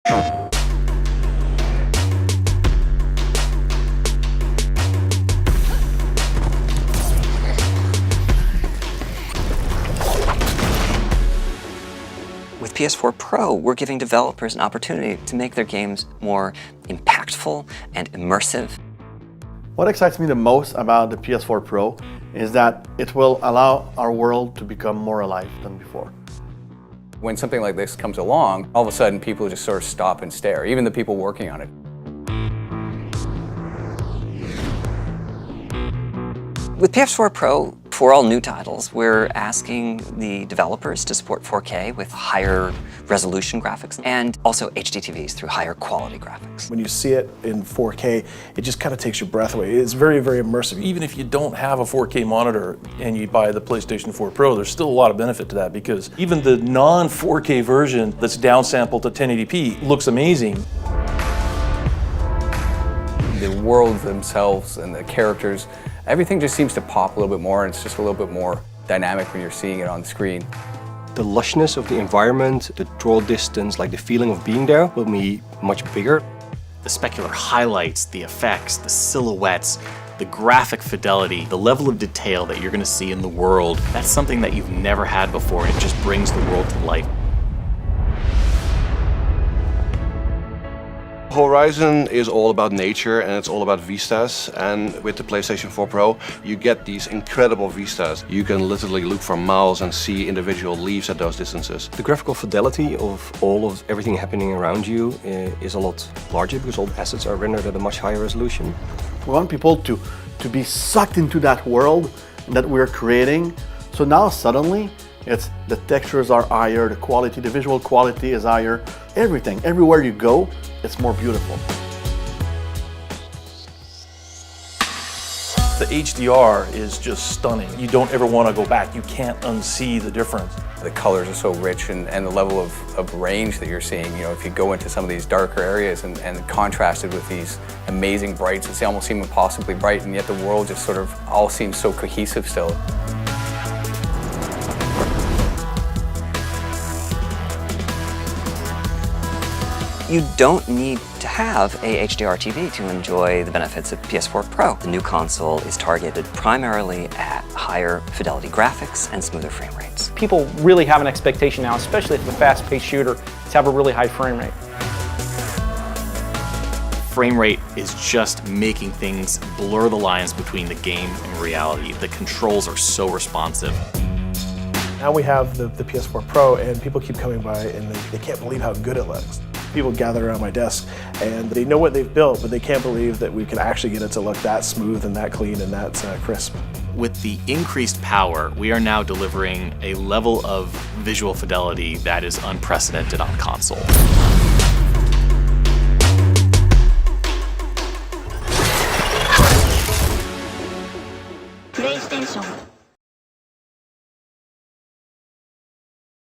With PS4 Pro, we're giving developers an opportunity to make their games more impactful and immersive. What excites me the most about the PS4 Pro is that it will allow our world to become more alive than before. When something like this comes along, all of a sudden people just sort of stop and stare, even the people working on it. With PS4 Pro, for all new titles, we're asking the developers to support 4K with higher resolution graphics and also HDTVs through higher quality graphics. When you see it in 4K, it just kind of takes your breath away. It's very, very immersive. Even if you don't have a 4K monitor and you buy the PlayStation 4 Pro, there's still a lot of benefit to that because even the non-4K version that's downsampled to 1080p looks amazing. The worlds themselves and the characters, everything just seems to pop a little bit more, and it's just a little bit more dynamic when you're seeing it on screen. The lushness of the environment, the draw distance, like the feeling of being there will be much bigger. The specular highlights, the effects, the silhouettes, the graphic fidelity, the level of detail that you're going to see in the world, that's something that you've never had before, and it just brings the world to life. Horizon is all about nature and it's all about vistas, and with the PlayStation 4 Pro you get these incredible vistas. You can literally look for miles and see individual leaves at those distances. The graphical fidelity of everything happening around you is a lot larger because all the assets are rendered at a much higher resolution. We want people to be sucked into that world that we're creating. So now suddenly, the textures are higher, the quality, the visual quality is higher. Everything, everywhere you go, it's more beautiful. The HDR is just stunning. You don't ever want to go back. You can't unsee the difference. The colors are so rich and the level of range that you're seeing. You know, if you go into some of these darker areas and contrasted with these amazing brights, it's almost seem impossibly bright, and yet the world just sort of all seems so cohesive still. You don't need to have a HDR TV to enjoy the benefits of PS4 Pro. The new console is targeted primarily at higher fidelity graphics and smoother frame rates. People really have an expectation now, especially if it's a fast-paced shooter, to have a really high frame rate. Frame rate is just making things blur the lines between the game and reality. The controls are so responsive. Now we have the PS4 Pro, and people keep coming by and they can't believe how good it looks. People gather around my desk and they know what they've built, but they can't believe that we can actually get it to look that smooth and that clean and that crisp. With the increased power, we are now delivering a level of visual fidelity that is unprecedented on console. PlayStation